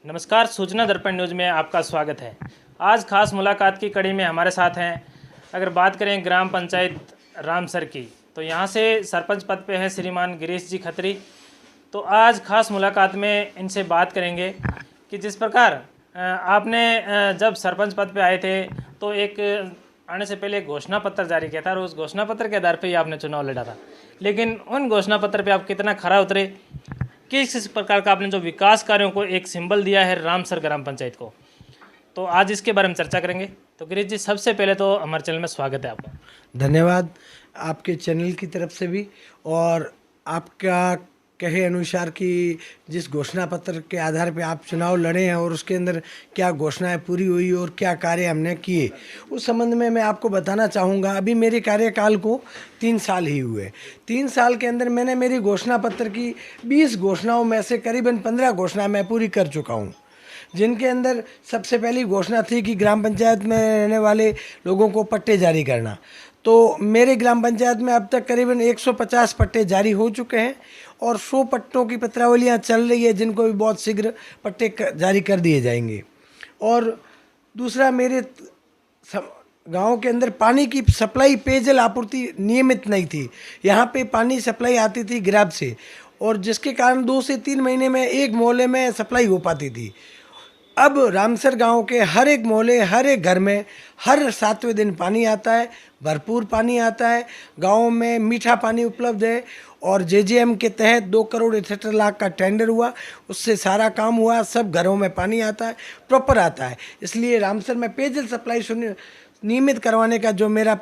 नमस्कार, सूचना दर्पण न्यूज़ में आपका स्वागत है। आज खास मुलाकात की कड़ी में हमारे साथ हैं, अगर बात करें ग्राम पंचायत रामसर की, तो यहाँ से सरपंच पद पे है श्रीमान गिरीश जी खत्री। तो आज खास मुलाकात में इनसे बात करेंगे कि जिस प्रकार आपने जब सरपंच पद पे आए थे तो एक आने से पहले एक घोषणा पत्र जारी किया था और उस घोषणा पत्र के आधार पे ही आपने चुनाव लड़ा था, लेकिन उन घोषणा पत्र पे आप कितना खरा उतरे, किस प्रकार का आपने जो विकास कार्यों को एक सिंबल दिया है रामसर ग्राम पंचायत को, तो आज इसके बारे में चर्चा करेंगे। तो गिरीश जी, सबसे पहले तो हमारे चैनल में स्वागत है आपका। धन्यवाद आपके चैनल की तरफ से भी, और आपका कहे अनुसार कि जिस घोषणा पत्र के आधार पे आप चुनाव लड़े हैं और उसके अंदर क्या घोषणाएं पूरी हुई और क्या कार्य हमने किए, उस संबंध में मैं आपको बताना चाहूँगा। अभी मेरे कार्यकाल को 3 साल ही हुए। 3 साल के अंदर मैंने मेरी घोषणा पत्र की 20 घोषणाओं में से करीबन 15 घोषणाएं मैं पूरी कर चुका हूँ, जिनके अंदर सबसे पहली घोषणा थी कि ग्राम पंचायत में रहने वाले लोगों को पट्टे जारी करना। तो मेरे ग्राम पंचायत में अब तक करीबन 150 पट्टे जारी हो चुके हैं और 100 पट्टों की पत्रावलियाँ चल रही है, जिनको भी बहुत शीघ्र पट्टे जारी कर दिए जाएंगे। और दूसरा, मेरे गांव के अंदर पानी की सप्लाई, पेयजल आपूर्ति नियमित नहीं थी। यहाँ पे पानी सप्लाई आती थी ग्राब से, और जिसके कारण 2 से 3 महीने में एक मोहल्ले में सप्लाई हो पाती थी। अब रामसर गांव के हर एक मोहल्ले, हर एक घर में हर 7वें दिन पानी आता है, भरपूर पानी आता है। गांव में मीठा पानी उपलब्ध है और जेजेएम के तहत 2 करोड़ 78 लाख का टेंडर हुआ, उससे सारा काम हुआ। सब घरों में पानी आता है, प्रॉपर आता है। इसलिए रामसर में पेयजल सप्लाई नियमित करवाने का जो मेरा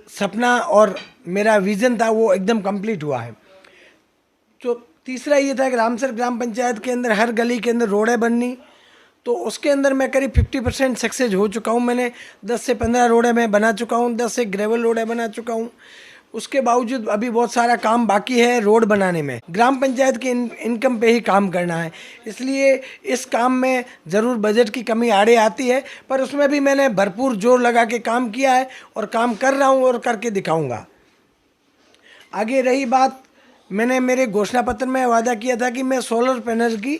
सपना और मेरा विज़न था, वो एकदम कंप्लीट हुआ है। तो तीसरा ये था कि रामसर ग्राम पंचायत के अंदर हर गली के अंदर रोडें बननी, तो उसके अंदर मैं करीब 50% सक्सेस हो चुका हूँ। मैंने 10 से 15 रोडें मैं बना चुका हूँ, 10 से ग्रेवल रोडें बना चुका हूँ। उसके बावजूद अभी बहुत सारा काम बाकी है रोड बनाने में। ग्राम पंचायत की इनकम पे ही काम करना है, इसलिए इस काम में ज़रूर बजट की कमी आड़े आती है, पर उसमें भी मैंने भरपूर जोर लगा के काम किया है और काम कर रहा हूँ और करके दिखाऊँगा। आगे रही बात, मैंने मेरे घोषणा पत्र में वादा किया था कि मैं सोलर पैनल की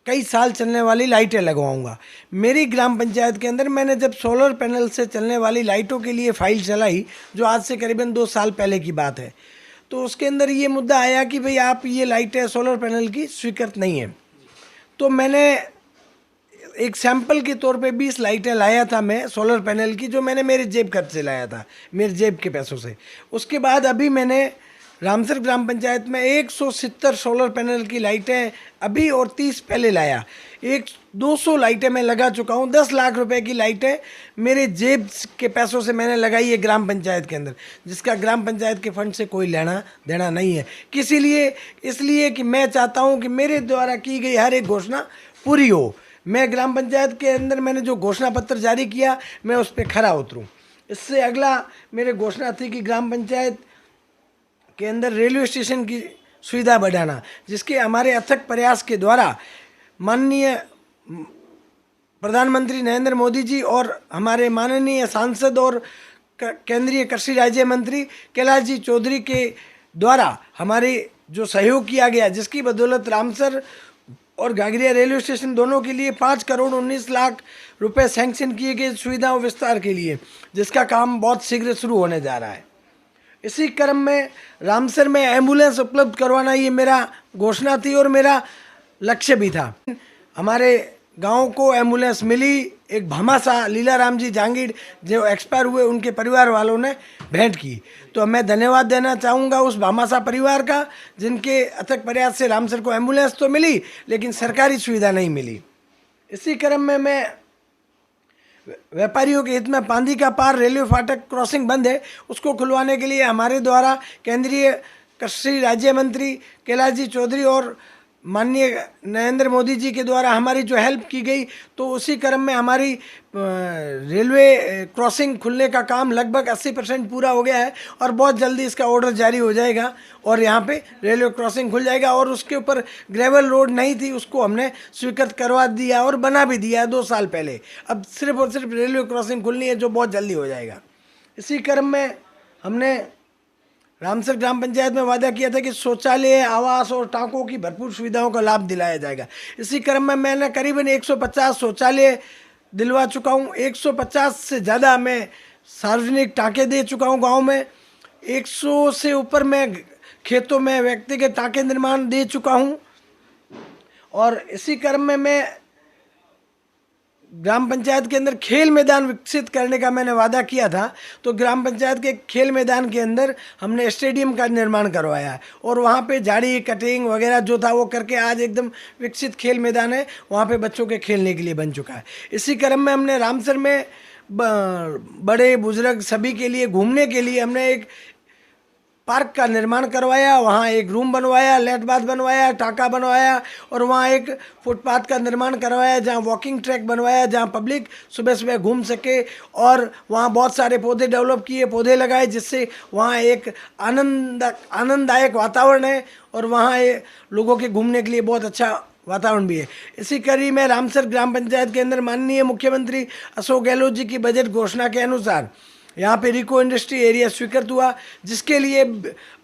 कई साल चलने वाली लाइटें लगवाऊंगा। मेरी ग्राम पंचायत के अंदर मैंने जब सोलर पैनल से चलने वाली लाइटों के लिए फाइल चलाई, जो आज से करीबन 2 साल पहले की बात है, तो उसके अंदर ये मुद्दा आया कि भाई आप ये लाइटें सोलर पैनल की स्वीकृत नहीं है। तो मैंने एक सैंपल के तौर पे 20 लाइटें लाया था मैं सोलर पैनल की, जो मैंने मेरे जेब खर्च से लाया था, मेरे जेब के पैसों से। उसके बाद अभी मैंने रामसर ग्राम पंचायत में 170 सोलर पैनल की लाइटें अभी और 30 पहले लाया। 200 लाइटें मैं लगा चुका हूँ। 10 लाख रुपए की लाइटें मेरे जेब के पैसों से मैंने लगाई है ग्राम पंचायत के अंदर, जिसका ग्राम पंचायत के फंड से कोई लेना देना नहीं है। इसलिए कि मैं चाहता हूँ कि मेरे द्वारा की गई हर एक घोषणा पूरी हो। मैं ग्राम पंचायत के अंदर मैंने जो घोषणा पत्र जारी किया, मैं उस पर खरा उतरूँ। इससे अगला मेरे घोषणा थी कि ग्राम पंचायत के अंदर रेलवे स्टेशन की सुविधा बढ़ाना, जिसके हमारे अथक प्रयास के द्वारा माननीय प्रधानमंत्री नरेंद्र मोदी जी और हमारे माननीय सांसद और केंद्रीय कृषि राज्य मंत्री कैलाश जी चौधरी के द्वारा हमारे जो सहयोग किया गया, जिसकी बदौलत रामसर और घाघरिया रेलवे स्टेशन दोनों के लिए 5 करोड़ 19 लाख रुपए सैंक्शन किए गए सुविधाओं विस्तार के लिए, जिसका काम बहुत शीघ्र शुरू होने जा रहा है। इसी क्रम में रामसर में एम्बुलेंस उपलब्ध करवाना ये मेरा घोषणा थी और मेरा लक्ष्य भी था। हमारे गांव को एम्बुलेंस मिली। एक भामासा लीलाराम जी जहांगीर जो एक्सपायर हुए, उनके परिवार वालों ने भेंट की, तो मैं धन्यवाद देना चाहूँगा उस भामासा परिवार का, जिनके अथक प्रयास से रामसर को एम्बुलेंस तो मिली, लेकिन सरकारी सुविधा नहीं मिली। इसी क्रम में मैं व्यापारियों के हित में पांदी का पार रेलवे फाटक क्रॉसिंग बंद है, उसको खुलवाने के लिए हमारे द्वारा केंद्रीय कृषि राज्य मंत्री कैलाश जी चौधरी और माननीय नरेंद्र मोदी जी के द्वारा हमारी जो हेल्प की गई, तो उसी क्रम में हमारी रेलवे क्रॉसिंग खुलने का काम लगभग 80% पूरा हो गया है और बहुत जल्दी इसका ऑर्डर जारी हो जाएगा और यहाँ पे रेलवे क्रॉसिंग खुल जाएगा। और उसके ऊपर ग्रेवल रोड नहीं थी, उसको हमने स्वीकृत करवा दिया और बना भी दिया है 2 साल पहले। अब सिर्फ और सिर्फ रेलवे क्रॉसिंग खुलनी है, जो बहुत जल्दी हो जाएगा। इसी क्रम में हमने रामसर ग्राम पंचायत में वादा किया था कि शौचालय, आवास और टाँकों की भरपूर सुविधाओं का लाभ दिलाया जाएगा। इसी क्रम में मैंने करीबन 150 शौचालय दिलवा चुका हूँ। 150 से ज़्यादा मैं सार्वजनिक टाँके दे चुका हूँ गांव में। 100 से ऊपर मैं खेतों में व्यक्तिगत टाँके निर्माण दे चुका हूँ। और इसी क्रम में मैं ग्राम पंचायत के अंदर खेल मैदान विकसित करने का मैंने वादा किया था। तो ग्राम पंचायत के खेल मैदान के अंदर हमने स्टेडियम का निर्माण करवाया है और वहाँ पे झाड़ी कटिंग वगैरह जो था वो करके आज एकदम विकसित खेल मैदान है, वहाँ पे बच्चों के खेलने के लिए बन चुका है। इसी क्रम में हमने रामसर में बड़े बुजुर्ग सभी के लिए घूमने के लिए हमने एक पार्क का निर्माण करवाया, वहाँ एक रूम बनवाया, लेट बाथ बनवाया, टाँका बनवाया और वहाँ एक फुटपाथ का निर्माण करवाया जहाँ वॉकिंग ट्रैक बनवाया, जहाँ पब्लिक सुबह सुबह घूम सके। और वहाँ बहुत सारे पौधे डेवलप किए, पौधे लगाए, जिससे वहाँ एक आनंददायक वातावरण है और वहाँ लोगों के घूमने के लिए बहुत अच्छा वातावरण भी है। इसी कड़ी में रामसर ग्राम पंचायत के अंदर माननीय मुख्यमंत्री अशोक गहलोत जी की बजट घोषणा के अनुसार यहाँ पे रिको इंडस्ट्री एरिया स्वीकृत हुआ, जिसके लिए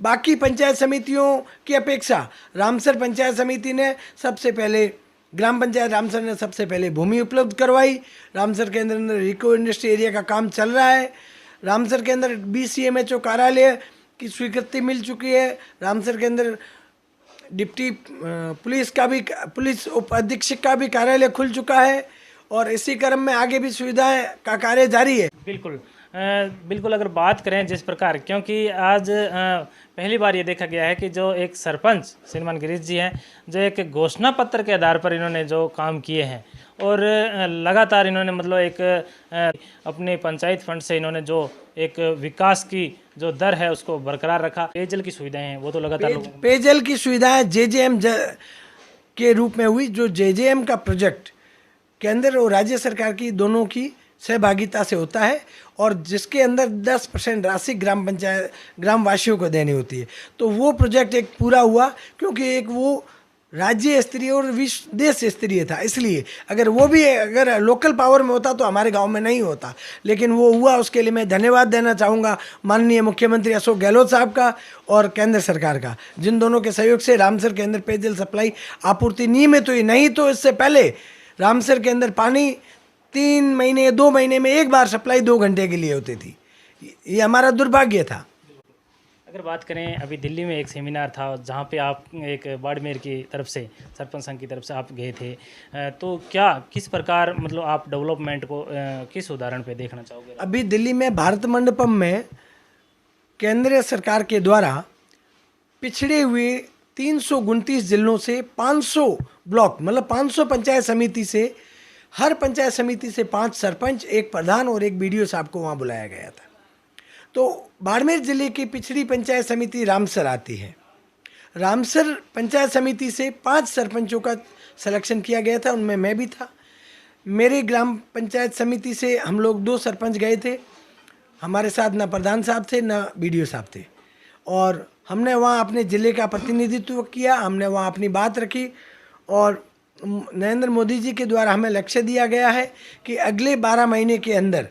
बाकी पंचायत समितियों की अपेक्षा रामसर पंचायत समिति ने सबसे पहले, ग्राम पंचायत रामसर ने सबसे पहले भूमि उपलब्ध करवाई। रामसर के अंदर रिको इंडस्ट्री एरिया का काम चल रहा है। रामसर के अंदर BCMHO कार्यालय की स्वीकृति मिल चुकी है। रामसर के अंदर डिप्टी पुलिस उप अधीक्षक का भी कार्यालय खुल चुका है और इसी क्रम में आगे भी सुविधाएं का कार्य जारी है। बिल्कुल अगर बात करें जिस प्रकार, क्योंकि आज पहली बार ये देखा गया है कि जो एक सरपंच श्रीमान गिरीश जी हैं, जो एक घोषणा पत्र के आधार पर इन्होंने जो काम किए हैं और लगातार इन्होंने मतलब एक अपने पंचायत फंड से इन्होंने जो एक विकास की जो दर है उसको बरकरार रखा। पेयजल की सुविधाएं हैं वो तो लगातार पेयजल की सुविधाएं JJM के रूप में हुई। जो JJM का प्रोजेक्ट केंद्र और राज्य सरकार की दोनों की सहभागिता से होता है और जिसके अंदर 10% राशि ग्राम वासियों को देनी होती है। तो वो प्रोजेक्ट एक पूरा हुआ, क्योंकि एक वो राज्य स्तरीय और विश्व देश स्तरीय था, इसलिए अगर लोकल पावर में होता तो हमारे गांव में नहीं होता, लेकिन वो हुआ। उसके लिए मैं धन्यवाद देना चाहूँगा माननीय मुख्यमंत्री अशोक गहलोत साहब का और केंद्र सरकार का, जिन दोनों के सहयोग से रामसर के अंदर पेयजल सप्लाई आपूर्ति नियमित हुई। नहीं तो इससे पहले रामसर के अंदर पानी 3 महीने 2 महीने में एक बार सप्लाई 2 घंटे के लिए होती थी। ये हमारा दुर्भाग्य था। अगर बात करें, अभी दिल्ली में एक सेमिनार था जहाँ पे आप एक बाड़मेर की तरफ से, सरपंच संघ की तरफ से आप गए थे, तो किस प्रकार मतलब आप डेवलपमेंट को किस उदाहरण पे देखना चाहोगे? अभी दिल्ली में भारत मंडपम में केंद्र सरकार के द्वारा पिछड़े हुए 329 जिलों से 500 ब्लॉक मतलब 500 पंचायत समिति से, हर पंचायत समिति से 5 सरपंच, 1 प्रधान और 1 BDO साहब को वहाँ बुलाया गया था। तो बाड़मेर जिले की पिछड़ी पंचायत समिति रामसर आती है। रामसर पंचायत समिति से 5 सरपंचों का सिलेक्शन किया गया था, उनमें मैं भी था। मेरे ग्राम पंचायत समिति से हम लोग 2 सरपंच गए थे, हमारे साथ ना प्रधान साहब थे ना BDO साहब थे, और हमने वहाँ अपने ज़िले का प्रतिनिधित्व किया, हमने वहाँ अपनी बात रखी। और नरेंद्र मोदी जी के द्वारा हमें लक्ष्य दिया गया है कि अगले 12 महीने के अंदर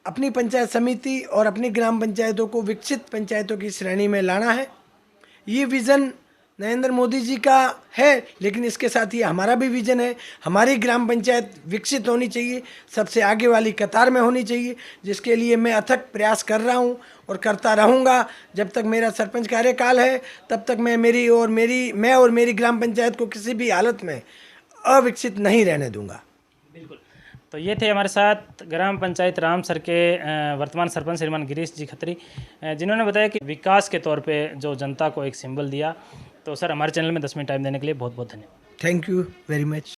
अपनी पंचायत समिति और अपनी ग्राम पंचायतों को विकसित पंचायतों की श्रेणी में लाना है। ये विज़न नरेंद्र मोदी जी का है, लेकिन इसके साथ ही हमारा भी विज़न है। हमारी ग्राम पंचायत विकसित होनी चाहिए, सबसे आगे वाली कतार में होनी चाहिए, जिसके लिए मैं अथक प्रयास कर रहा हूँ और करता रहूँगा। जब तक मेरा सरपंच कार्यकाल है तब तक मैं मेरी ग्राम पंचायत को किसी भी हालत में अविकसित नहीं रहने दूंगा। बिल्कुल। तो ये थे हमारे साथ ग्राम पंचायत रामसर के वर्तमान सरपंच श्रीमान गिरीश जी खत्री, जिन्होंने बताया कि विकास के तौर पे जो जनता को एक सिंबल दिया। तो सर, हमारे चैनल में 10 मिनट टाइम देने के लिए बहुत बहुत धन्यवाद। Thank you very much.